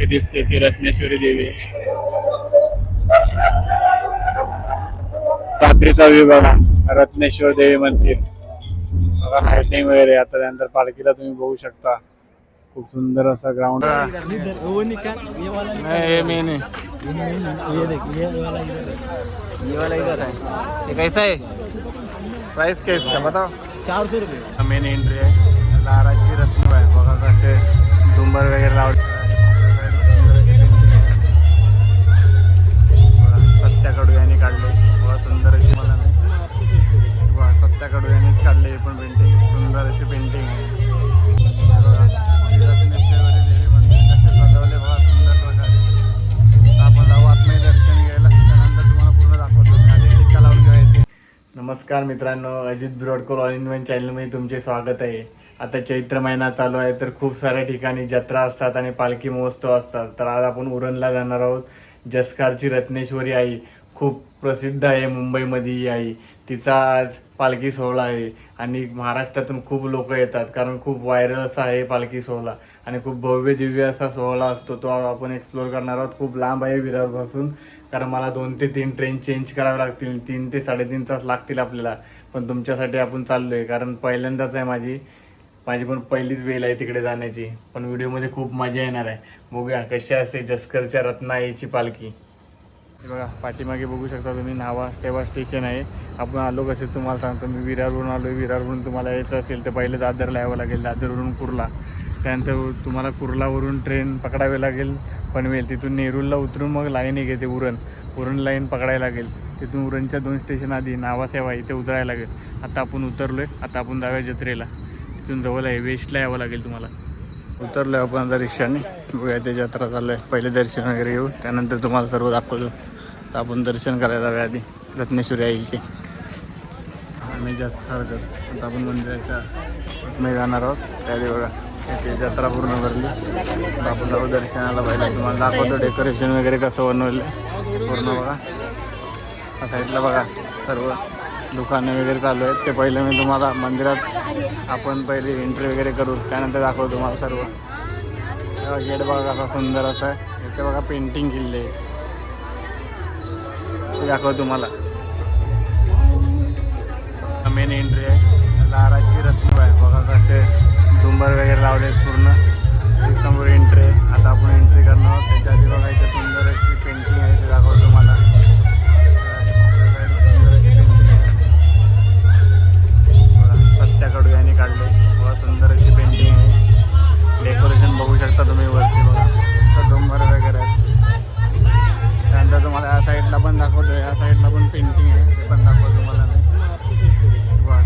पालखी दिसते ती रत्नेश्वरी देवी. रात्रीचा व्ह्यू बघा, रत्नेश्वर देवी मंदिर बघा, लाइटिंग वगैरे. आता त्यानंतर पालखीला तुम्ही बघू शकता, खूप सुंदर असा ग्राउंड. कैसा है प्राइस क्या इसका बताओ. 400 रुपये. मेन एंट्री आहे, लाराची रत्न आहे बघा, कसे झुंबर वगैरे लावले. सत्याकडू यांनी काढले बघा, सुंदर अशी. मला नाही बघा, सत्याकडू यांनीच काढले हे पण पेंटिंग. सुंदर अशी पेंटिंग आहे बघा. रत्नेश्वरी देवी मंदिर कसे सजवले बघा, सुंदर प्रकारे. आपण जाऊ आतमध्ये दर्शन घ्यायला, त्यानंतर तुम्हाला पूर्ण दाखवतो. आधी टिक्का लावून घ्यायचे. नमस्कार मित्रांनो, अजित ब्रॉडकोर ऑल इन वन चॅनलमध्ये तुमचे स्वागत आहे. आता चैत्र महिना चालू आहे, तर खूप साऱ्या ठिकाणी जत्रा असतात आणि पालखी महोत्सव असतात. तर आज आपण उरणला जाणार आहोत. जसकारची रत्नेश्वरी आई खूप प्रसिद्ध आहे मुंबईमध्ये. ही आई, तिचा आज पालखी सोहळा आहे आणि महाराष्ट्रातून खूप लोक येतात, कारण खूप व्हायरल असा आहे पालखी सोहळा आणि खूप भव्य दिव्य असा सोहळा असतो. तो आपण एक्सप्लोअर करणार आहोत. खूप लांब आहे विरारपासून, कारण मला 2 ते 3 ट्रेन चेंज करावे लागतील. 3 ते 3.5 तास लागतील आपल्याला. पण तुमच्यासाठी आपण चाललो आहे, कारण पहिल्यांदाच आहे माझी पण पहिलीच वेळ आहे तिकडे जाण्याची. पण व्हिडिओमध्ये खूप मजा येणार आहे. बघूया कशी असते जसकरच्या रत्नाईची पालखी. हे बघा, पाठीमागे बघू शकता तुम्ही, न्हावा सेवा स्टेशन आहे. आपण आलो कसे तुम्हाला सांगतो. मी विरारवरून आलो आहे. विरारवरून तुम्हाला यायचं असेल तर पहिले दादरला यावं लागेल, दादरवरून कुर्ला, त्यानंतर तुम्हाला कुर्लावरून ट्रेन पकडावी लागेल पनवेल. तिथून नेरूरला उतरून मग लाईन एक येते उरण लाईन पकडायला लागेल. तिथून उरणच्या 2 स्टेशन आधी न्हावा सेवा इथे उतरायला लागेल. आता आपण उतरलो आहे. आता आपण जाऊया जत्रेला. तिथून जवळ आहे, वेस्टला यावं लागेल तुम्हाला. उतरलो आहे आपण आता रिक्षाने. बघूया ते जत्रा चालू आहे. पहिले दर्शन वगैरे घेऊ, त्यानंतर तुम्हाला सर्व दाखवतो. तर आपण दर्शन करायला जाऊया आधी रत्नेश्वरी आईचे. आम्ही जसकारकर आता आपण मंदिराच्या आतमध्ये जाणार आहोत. त्याआधी बघा ते जत्रा पूर्ण भरली. तर आपण जाऊ दर्शनाला. पहिला तुम्हाला दाखवतो डेकोरेशन वगैरे कसं बनवलं पूर्ण. बघा या साईडला बघा सर्व दुकाने वगैरे चालू आहेत. ते पहिले मी तुम्हाला मंदिरात आपण पहिले एंट्री वगैरे करू, त्यानंतर दाखवतो तुम्हाला सर्व. गेट बघा कसा सुंदर असा आहे. इथे बघा पेंटिंग केलेली आहे, ते दाखवतो तुम्हाला. मेन एंट्री आहे, लाराची रत्न आहे बघा, कसे झुंबर वगैरे लावले पूर्ण. समोर एंट्री आहे. आता आपण एंट्री करणार आहोत. त्याच्या आधी बघा इथे सुंदर अशी पेंटिंग आहे, ते दाखवतो तुम्हाला. सुंदर अशी पेंटिंग आहे बघा, सत्याकडू यांनी काढले बघा, सुंदर अशी पेंटिंग आहे. डेकोरेशन बघू शकता तुम्ही वरती बघा, तर झुंबर वगैरे आहेत. त्यानंतर तुम्हाला या साईडला पण दाखवतो. या साईडला पण पेंटिंग आहे, ते पण दाखवतो तुम्हाला मी.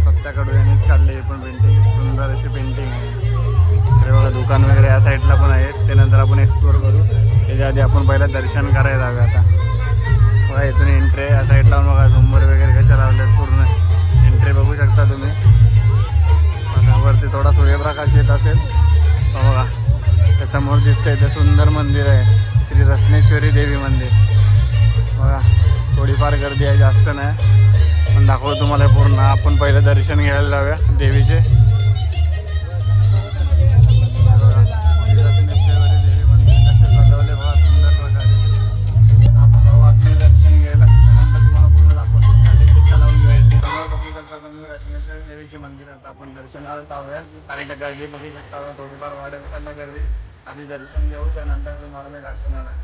सत्याकडू यांनीच काढले हे पण पेंटिंग. सुंदर अशी पेंटिंग आहे. तर बघा दुकान वगैरे या साईडला पण आहेत, ते नंतर आपण एक्सप्लोअर करू. त्याच्या आधी आपण पहिलं दर्शन करायला जाऊया. आता बघा इथून एंट्री आहे. या साईडला बघा झुंबर वगैरे कशा लावल्यात पूर्ण. एंट्री बघू शकता तुम्ही. आता वरती थोडा सूर्यप्रकाश येत असेल बघा, त्यासमोर दिसतंय ते सुंदर मंदिर आहे, श्री रत्नेश्वरी देवी मंदिर बघा. थोडीफार गर्दी आहे, जास्त नाही, पण दाखवतो तुम्हाला पूर्ण. आपण पहिलं दर्शन घ्यायला जाऊया देवीचे. रत्नेश्वरी देवी मंदिर कसे सजवले बघा सुंदर प्रकारे. आपण जाऊ आतमध्ये दर्शन घ्यायला, त्यानंतर तुम्हाला पूर्ण दाखवतो. टिक्का लावून घ्यायची समोर बघू शकता तुम्ही रत्नेश्वरी देवीचे मंदिर. आता आपण दर्शनाला जाऊया. आणि गर्दी बघू शकता थोडीफार वाढत त्यांना गर्दी. आधी दर्शन घेऊ, त्यानंतर तुम्हाला मी दाखवणार आहे.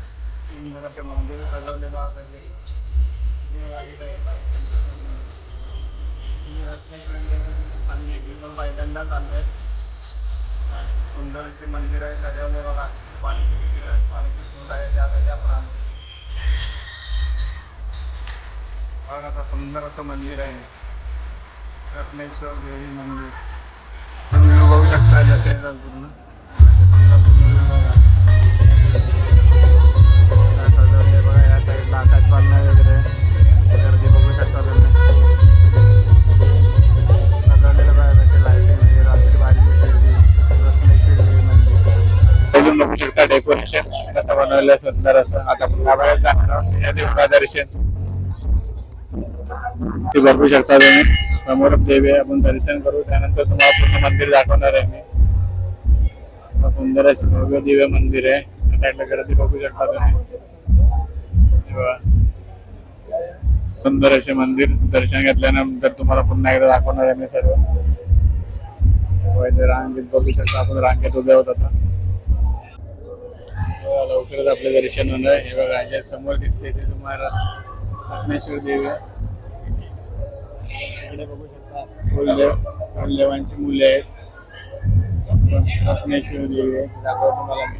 मंदिर सजवले बघा कसे. पहिल्यांदा चाललंय. सुंदर असे मंदिर आहे, सजवले बघा. बघा आता सुंदर असं मंदिर आहे, रत्नेश्वर देवी मंदिर. तुम्ही बघू शकता जत्रेचा पूर्ण सजवले बघा. या साईडला आकाश पाळणा वगैरे गर्दी बघू शकता तुम्ही. सजवलेलं बघा त्याचे लाईटिंग वगैरे. रात्री भारी गर्दी. रत्नेश्वरी देवी मंदिर बघू शकता. डेकोरेशन कसं बनवलं सुंदर असं. आता आपण गावाला जाणार आहोत. दर्शन ते बघू शकता तुम्ही. समोर देवी आहे, आपण दर्शन करू, त्यानंतर तुम्हाला पूर्ण मंदिर दाखवणार आहे मी. सुंदर असे भव्य दिव्य मंदिर आहे. साईडला गर्दी बघू शकता तुम्ही. सुंदर असे मंदिर दर्शन घेतल्यानंतर तुम्हाला पुन्हा एकदा दाखवणार आहे मी सर्व. रांगेत बघू शकता आपण, रांगेत उभे होत आता. लवकरच आपले दर्शन होणार. हे बघा ज्या समोर दिसते ते तुम्हाला रत्नेश्वर देवी आहे. इकडे बघू शकता कुलदेवांची मुले आहेत. रत्नेश्वर देवी आहे, दाखवतो तुम्हाला मी.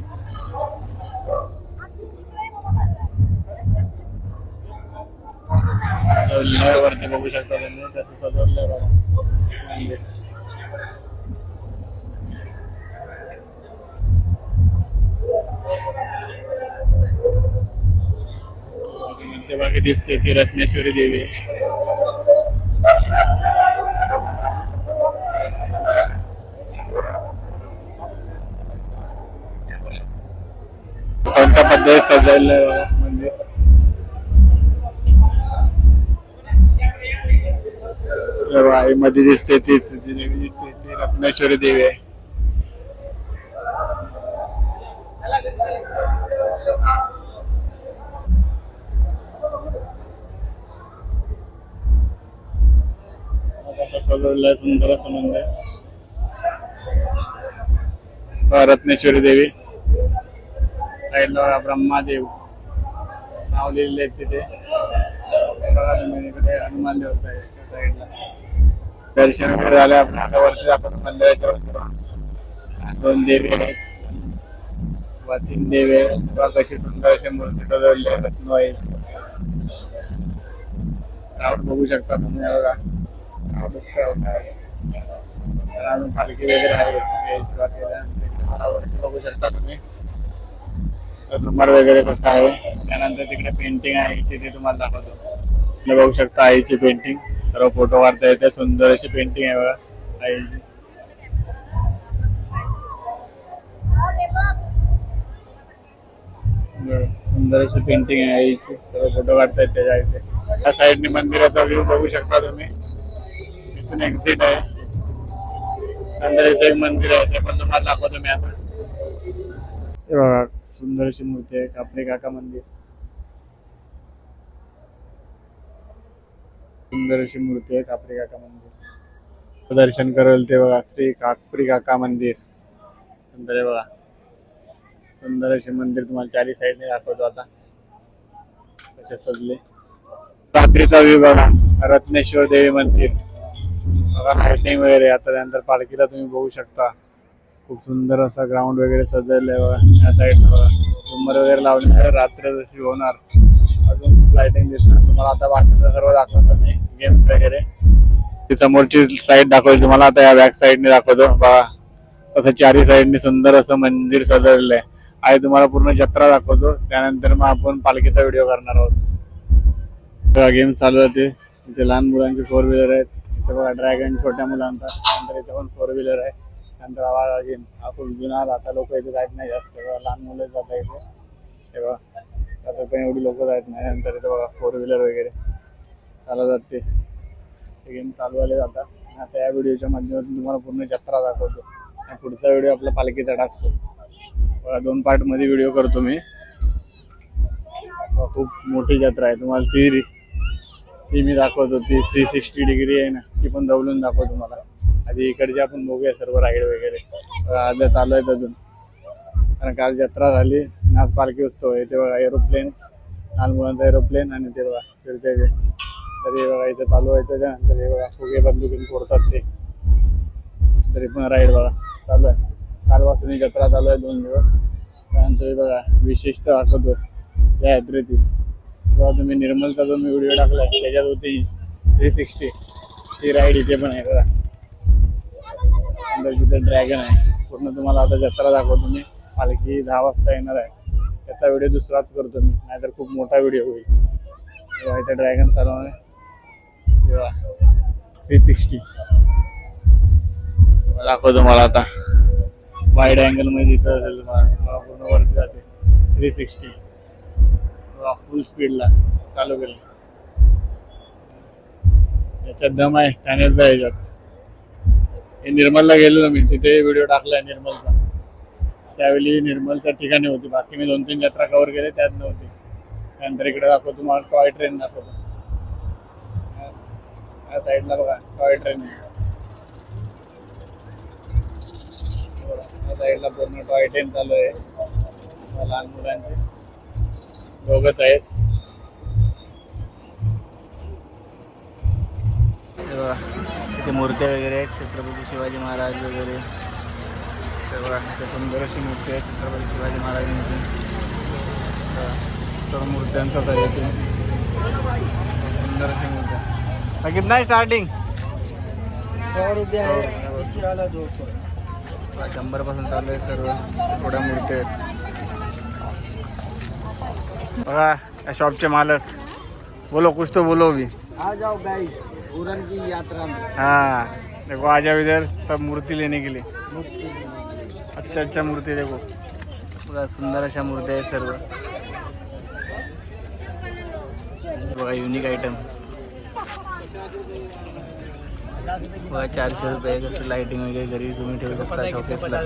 वरती बघू शकता तुम्ही कसं सजवलंय बघा मंदिर. मध्यभागी दिसते ती रत्नेश्वरी देवी. कोणत्या पद्धतीत सजवलंय बघा मंदिर. मध्ये दिसते तीच देवी दिसते ती रत्नेश्वरी देवी आहे. सजवलंय सुंदर असं मंदिर. रत्नेश्वरी देवी साईडला ब्रह्मादेव नाव लिहिलेले आहेत तिथे. बघा तुम्ही इकडे हनुमान देवता आहे साईडला. दर्शन वगैरे झाले आपण आता वरती आपण मंदिराच्या वरती. 2 देवी आहेत व 3 देवी आहेत. बघा कशी सुंदर अशी मूर्ती सजवली आहे रत्नवाईची. राऊंड बघू शकता तुम्ही. बघा अजून पालखी वगैरे आहे बघू शकता तुम्ही. नंबर वगैरे कसं आहे. त्यानंतर तिकडे पेंटिंग आहे तिथे तुम्हाला दाखवतो. बघू शकता आईची पेंटिंग. सर्व फोटो काढता येते. सुंदर अशी पेंटिंग आहे बघा आईची. सुंदर अशी पेंटिंग आहे आईची. सर्व फोटो काढता येते त्याच्या इथे. त्या साईडने मंदिराचा व्ह्यू बघू शकता तुम्ही. इथून एक्झिट आहे. नंतर इथे एक मंदिर आहे ते पण तुम्हाला दाखवतो मी आता. हे बघा सुंदर अशी मूर्ती आहे कापरे काका मंदिर. सुंदर अशी मूर्ती आहे कापरे काका मंदिर. दर्शन करेल ते बघा श्री कापरी काका मंदिर. सुंदर आहे बघा. सुंदर असे मंदिर तुम्हाला चारी साईडने दाखवतो आता कसे सजले. रात्रीचा व्ह्यू बघा रत्नेश्वर देवी मंदिर. बघा लाइटिंग वगैरे. आता त्यानंतर पालखीला तुम्ही बघू शकता. खूप सुंदर असा ग्राउंड वगैरे सजवलंय बघा. या साईडला बघा झुंबर वगैरे लावले. रात्र जशी होणार अजून लाइटिंग दिसणार तुम्हाला. आता बाकीचं सर्व दाखवतो मी गेम वगैरे. ती समोरची साईड दाखवली तुम्हाला. आता या बॅक साईडने दाखवतो बघा कसं चारी साईडने सुंदर असं मंदिर सजवलेलं आहे. आणि तुम्हाला पूर्ण जत्रा दाखवतो. त्यानंतर मग आपण पालखीचा व्हिडिओ करणार आहोत. गेम चालू होते. इथे लहान मुलांचे 4 व्हीलर आहेत. इथे बघा ड्रॅगन छोट्या मुलांचा. त्यानंतर इथे पण 4 व्हीलर आहे. त्यानंतर हा गेम हा खूप जुना. आता लोक इथे जात नाही जास्त. लहान मुलं जातात इथे. तेव्हा आता पण एवढी लोक जात नाही. नंतर इथे बघा 4 व्हीलर वगैरे चालत जाते. गेम चालू आले जातात. आता या व्हिडिओच्या माध्यमातून तुम्हाला पूर्ण जत्रा दाखवतो. आणि पुढचा व्हिडिओ आपला पालखीचा टाकतो. 2 पार्टमध्ये व्हिडिओ करतो मी. खूप मोठी जत्रा आहे. तुम्हाला ती मी दाखवतो. ती 360 डिग्री आहे ना ती पण दवलून दाखवतो तुम्हाला. आधी इकडचे आपण बघूया सर्व राईड वगैरे. आता चालू आहेत अजून कारण काल जत्रा झाली. आज पालखी उत्सव आहे. ते बघा एरोप्लेन लहान मुलांचा एरोप्लेन. आणि ते बघा फिरते ते. तर हे बघा इथे चालू आहे. त्याच्यानंतर हे बघा फुगे बंदुकीने फोडतात ते. तरी पण राईड बघा चालू आहे. कालपासून ही जत्रा चालू आहे 2 दिवस. त्यानंतर हे बघा विशेषतः दाखवतो या यात्रेतील. बघा तुम्ही निर्मलचा जो मी व्हिडिओ टाकला त्याच्यात होती 360 ती राईड इथे पण आहे बघा. नंतर तिथे ड्रॅगन आहे. पूर्ण तुम्हाला आता जत्रा दाखवतो मी. पालखी 10 वाजता येणार आहे. त्याचा व्हिडिओ दुसराच करतो मी नाहीतर खूप मोठा व्हिडिओ होईल. तेव्हा इथे ड्रॅगन चालू आहे. तेव्हा 360 दाखवतो मला आता. वाईड अँगल मध्ये दिसत असेल तुम्हाला. पूर्ण वरती जाते 360 फुल स्पीडला चालू केलं. याच्यात दम आहे त्यानेच याच्यात. हे निर्मलला गेलेलो मी तिथे व्हिडिओ टाकलाय निर्मलचा. त्यावेळी निर्मलच्या ठिकाणी होती. बाकी मी 2-3 जत्रा कव्हर केले, त्यात नव्हती. त्यानंतर इकडे दाखवतो तुम्हाला, टॉय ट्रेन दाखवतो. या साईडला बघा टॉय ट्रेन आहे. या साईडला पूर्ण टॉय ट्रेन चालू आहे. लहान मुलांचे दोघच आहेत. इथे मूर्त्या वगैरे आहेत, छत्रपती शिवाजी महाराज वगैरे. तेव्हा इथे सुंदर अशी मूर्ती आहे छत्रपती शिवाजी महाराजांची. सर्व मूर्त्यांचाच आहे इथे. सुंदर अशी मूर्त्या. कितना आहे स्टार्टिंग? 100 रुपये आहे. 100 पासून चालू आहे सर्व. थोड्या मूर्ती आहेत बघा. या शॉपचे मालक, बोलो कुछ तो बोलो भी. आ जाओ गाइस, उड़न की यात्रा में. हाँ देखो आ जाओ इधर, सब मूर्ति लेने के लिए. अच्छा मूर्ति देखो, बघा सुंदर अशा मूर्त्या आहेत सर्व. बघा युनिक आयटम बघा. 400 रुपये. कसं लाइटिंग वगैरे घरी तुम्ही ठेवू शकता शोकेसला.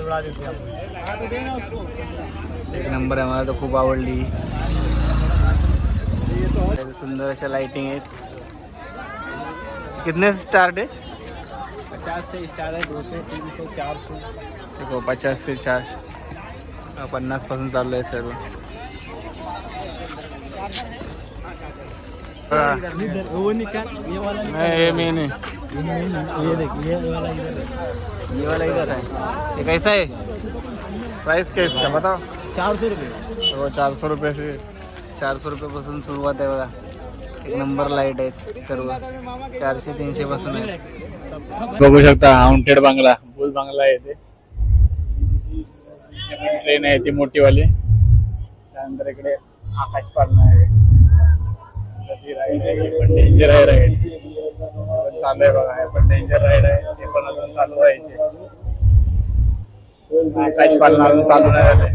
एक नंबर आहे, मला तर खूप आवडली. सुंदर अशा लाइटिंग आहेत. कितने स्टार्ट है? 50 से स्टार्ट है. 200, 300, 400. देखो 50 से 4, 50 पासून चालू आहे सर्व. वो निकाल. ये वाला नहीं ये मैंने, ये देख, ये वाला इधर है. ये कैसा है? प्राइस क्या इसका बताओ? 400 रुपये. तो 400 रुपये से 400 रुपयापासून सुरुवात आहे बघा. एक नंबर लाईट आहेत सर्व. 400-300 पासून आहे. बघू शकता हाऊंटेड बंगला, बुल बंगला आहे ते. ट्रेन आहे ती मोठीवाली. त्यानंतर इकडे आकाश पाळणा आहे. राईड आहे पण डेंजर आहे. राईड चालू आहे बघा. पण डेंजर राईड आहे, ते पण अजून चालू व्हायचे. आकाश पाळणा अजून चालू नाही झाले.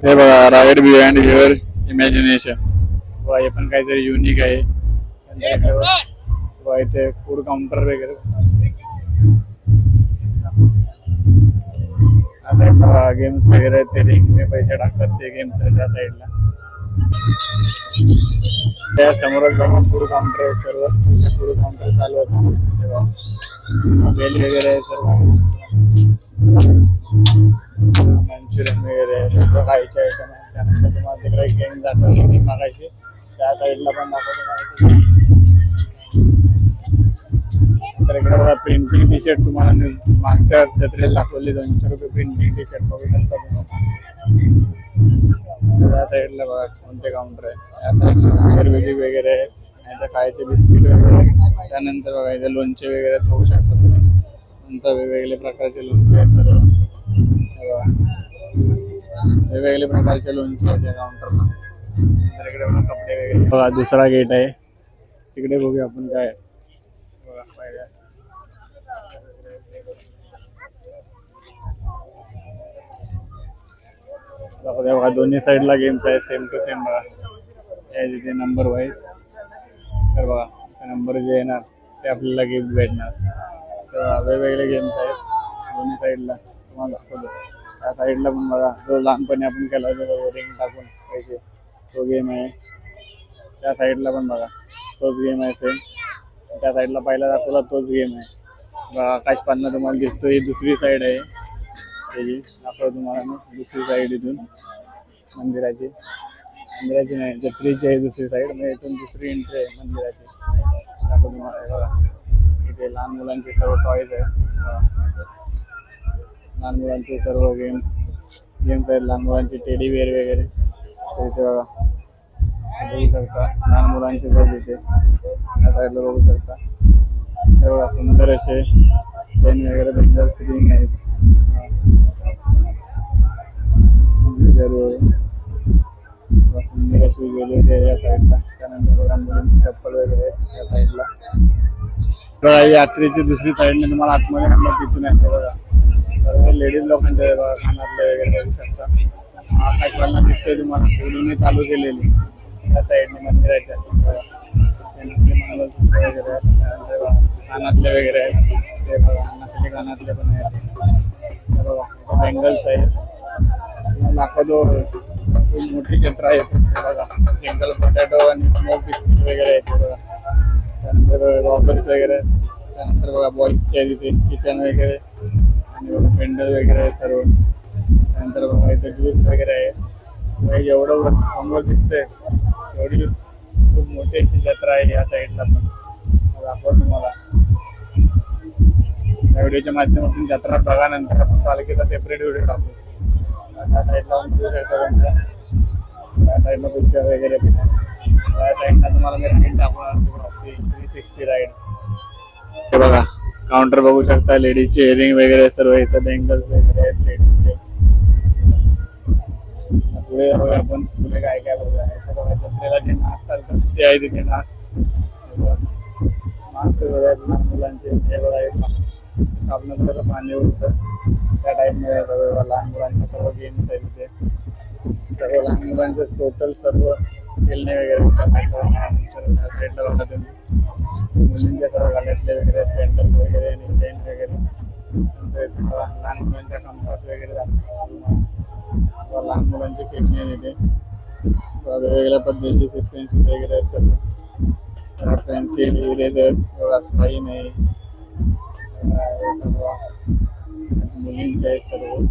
हे बघा राईड बिहाइंड युअर इमॅजिनेशन. हे पण काहीतरी युनिक आहे. इथे फूड काउंटर वगैरे. आता गेम्स वगैरे ते रिंगने पैसे टाकतात ते गेमच्या त्या साईडला. त्या समोरच जाऊन फूड काउंटर आहे सर्व. फूड काउंटर चालू होतं बेल वगैरे आहे सर्व. मंचुरियन वगैरे सर्व खायचे आयटम आहे. त्यानंतर तुम्हाला तिकडे गेम दाखवतो मागायची. त्या साईडला पण दाखवतो. तर इकडे बघा प्रिंटिंग टी शर्ट. तुम्हाला मागच्या जत्रेला दाखवली 200 रुपये प्रिंटिंग टी शर्ट बघू शकता तुम्ही. या साईडला बघा कोणते काउंटर आहे. या साईडला आयुर्वेदिक वगैरे आहे. नाहीतर खायचे बिस्किट वगैरे. त्यानंतर बघा इथे लोणचे वगैरे बघू शकता तुम्ही. नंतर वेगवेगळे प्रकारचे लोणचे आहेत सर्व. वेगवेगळे प्रकारचे लोणचे आहेत या काउंटरला. तर इकडे बघा कपडे वगैरे. बघा दुसरा गेट आहे तिकडे. बघूया आपण काय आहे. बघा पाहिजे बघा दोन्ही साईडला गेम्स आहे. सेम टू सेम बघा. तिथे नंबर वाईज. तर बघा नंबर जे येणार ते आपल्याला गिफ्ट भेटणार. तर वेगवेगळे गेम्स आहेत दोन्ही साईडला. तुम्हाला दाखवतो. त्या साईडला पण बघा जो लहानपणी आपण केला होता रिंग टाकून पैसे, तो गेम आहे. त्या साईडला पण बघा तोच गेम आहे सेम. त्या साईडला पहिला दाखवला तोच गेम आहे बघा. आकाश पाळणा तुम्हाला दिसतो. ही दुसरी साईड आहे त्याची. दाखवतो तुम्हाला मी दुसरी साईड. इथून मंदिराची नाही जत्रेची आहे दुसरी साईड. मग इथून दुसरी एंट्री आहे मंदिराची. दाखवतो तुम्हाला बघा. इथे लहान मुलांचे सर्व टॉयज आहेत. लहान मुलांचे सर्व गेम्स आहेत. लहान मुलांचे टेडी वेअर वगैरे. तर इथे बघा बघू शकता लहान मुलांचे बघ इथे या साईडला बघू शकता. हे बघा सुंदर असे चेन वगैरे बंदर रिंग आहेत. सुंदर अशी ज्वेलरी आहे या साईडला. त्यानंतर बघा मुलांची चप्पल वगैरे आहेत या साईडला. बघा यात्रेची दुसरी साईडने तुम्हाला आतमध्ये आणलं तिथून येते बघा. सर्व लेडीज लोकांचे बघा कानातले वगैरे बघू शकता. आकाश पाळणा दिसतोय तुम्हाला पूर्ण चालू केलेली त्या साईडने मंदिराच्या. मंगलसूत्र वगैरे आहेत. त्यानंतर कानातले वगैरे आहेत ते बघा. कानातले पण आहेत. बघा बेंगल्स आहेत. दाखवतो. खूप मोठी जत्रा आहे इथे बघा. जंगल पोटॅटो आणि स्मोक बिस्किट वगैरे आहेत बघा. त्यानंतर रॉबर्स वगैरे, त्यानंतर बघा बॉईजचे आहे तिथे किचन वगैरे आणि बघा पेंडल वगैरे आहे सर्व. त्यानंतर बघा इथे ज्यूस वगैरे आहे. एवढं समोर दिसतंय एवढी खूप मोठी अशी जत्रा आहे या साईडला पण. दाखवतो तुम्हाला या व्हिडिओच्या माध्यमातून. जत्रा बघा, नंतर आपण पालखीचा सेपरेट व्हिडिओ टाकू. त्या साईडला त्या साईडला पिक्चर वगैरे पण आहे. त्या साईडला तुम्हाला मी राईड दाखवणार 360 राईड. हे बघा काउंटर बघू शकता. लेडीजचे इयरिंग वगैरे सर्व इथं बँगल्स वगैरे आहेत लेडीजचे. पुढे बघा आपण पुढे काय काय बघा. इथं बघा जत्रेला जे नाच चालतात ते आहे तिथे नाच. नाच वगैरे लहान मुलांचे हे बघा. आपण कसं पाणी उडतं त्या टाईपमध्ये बघा लहान मुलांचे सर्व गेम्स आहे तिथे. सर्व लहान मुलांचं टोटल सर्व खेळणे वगैरे साईडला बघा तुम्ही. मुलींच्या सर्व गाड्यातले वगैरे पेंडल वगैरे आणि चेन वगैरे. लहान मुलांच्या कंपास वगैरे लहान मुलांचे खेळणे आहे तिथे. वेगवेगळ्या पद्धतीचे सस्पेन्शन वगैरे आहेत सर्व. पेन्सिल इरेजर बघा स्लाईन आहे. मुलींचे आहेत सर्व.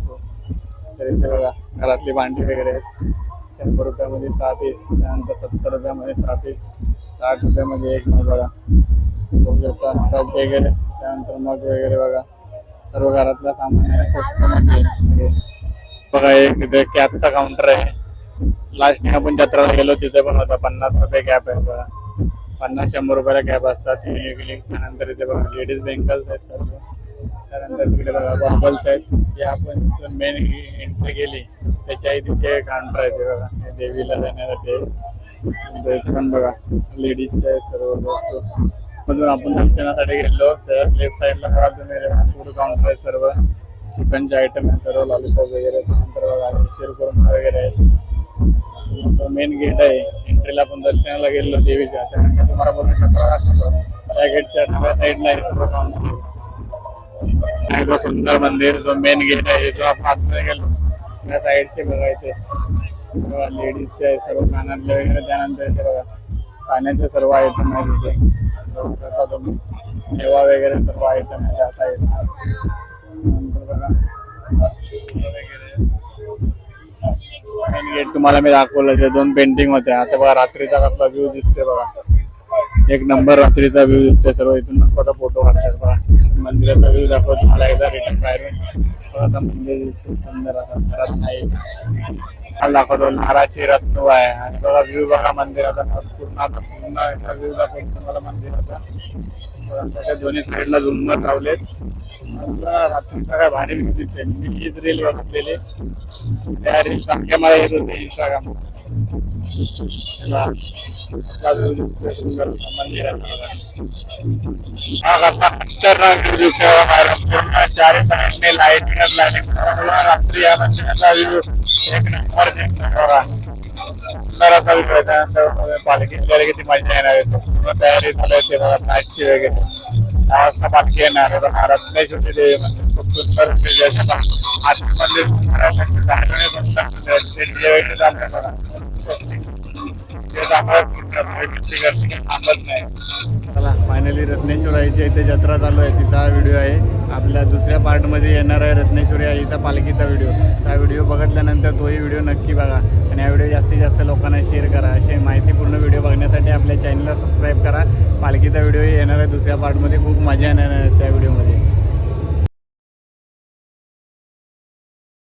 तर इथे बघा घरातली भांडी वगैरे आहेत. 100 रुपयामध्ये 6 पीस, त्यानंतर 70 रुपयामध्ये 6 पीस, 60 रुपयामध्ये एक मग बघा. बघू शकता टब वगैरे, त्यानंतर मग वगैरे बघा. सर्व घरातला सामान स्वस्तमध्ये बघा. एक इथे कॅबचा काउंटर आहे. लास्ट टाइम आपण जत्रेला गेलो तिथे पण होता. 50 रुपये कॅब आहे बघा. 50-100 रुपयाला कॅब असतात. त्यानंतर इथे बघा लेडीज बँगल्स आहेत सर्व. त्यानंतर तिकडे बघा बॉबल्स आहेत. जे आपण मेन एंट्री केली त्याच्याही तिथे काउंटर आहे ते बघा. देवीला जाण्यासाठी इथे पण बघा लेडीजचे आहेत सर्व वस्तू. मधून आपण दर्शनासाठी गेलो तर लेफ्ट साईडला बघा तुम्ही फूड काउंटर आहे सर्व. चिकनचे आयटम आहे सर्व, लॉलीपॉप वगैरे. त्यानंतर बघा शिरकुर्मा वगैरे आहे. मेन गेट आहे एंट्रीला. आपण दर्शनाला गेलो देवीच्या, त्यानंतर तुम्हाला बघू शकता त्या गेटच्या डाव्या साईडला आहे सर्व काउंटर. सुंदर मंदिर जो मेन गेट आहे जो आपण आतमध्ये गेलो त्या साईडचे बघायचे लेडीजचे आहे सर्व कानातले वगैरे. त्यानंतर इथे बघा पाण्याचे सर्व आयटम आहे तिथे. देवा वगैरे सर्व आयटम आहे त्या साईडला. नंतर बघा वगैरे मेन गेट तुम्हाला मी दाखवलं. ते 2 पेंटिंग होत्या. आता बघा रात्रीचा कसला व्ह्यू दिसतोय बघा. एक नंबर रात्रीचा व्ह्यू दिसतोय सर्व. इथून नको फोटो काढतात बघा. मंदिराचा व्ह्यू दाखवतो तुम्हाला एकदा रिटर्न बाहेरून. आता मंदिर दिसतो सुंदर असं. घरात नाही दाखवतो. नाराची रत्न आहे. आणि बघा व्ह्यू बघा मंदिराचा पूर्ण व्ह्यू दाखवतो तुम्हाला मंदिराचा. त्याच्या दोन्ही साईडला झुंबर लावलेत. रात्रीचा काय भारी व्ह्यू दिसते. मी हीच रील बघितलेली. त्या रील चांगल्या मला येत होते इंस्टाग्राम. सुंदर मंदिराचा लाईटिंग रात्री या मंदिराचा व्ह्यू एक नंबर बघा. सुंदर असा व्ह्यू. त्यानंतर पालखी किती मजा येणार आहे. तयारी झाली ते बघा नाचची वगैरे. 10 वाजता पालखी येणार आहे बघा. रत्नेश्वरी देवी मंदिर खूप सुंदर आत चला फायनली रत्नेश्वराईची इथे जत्रा चालू आहे. तिचा व्हिडिओ आहे. आपल्या दुसऱ्या पार्टमध्ये येणार आहे रत्नेश्वरी आईचा पालखीचा व्हिडिओ. त्या व्हिडिओ बघितल्यानंतर तोही व्हिडिओ नक्की बघा. आणि हा व्हिडिओ जास्तीत जास्त लोकांना शेअर करा. असे माहितीपूर्ण व्हिडिओ बघण्यासाठी आपल्या चॅनलला सबस्क्राईब करा. पालखीचा व्हिडिओ येणार आहे दुसऱ्या पार्टमध्ये. खूप मजा येणार आहे त्या व्हिडिओ.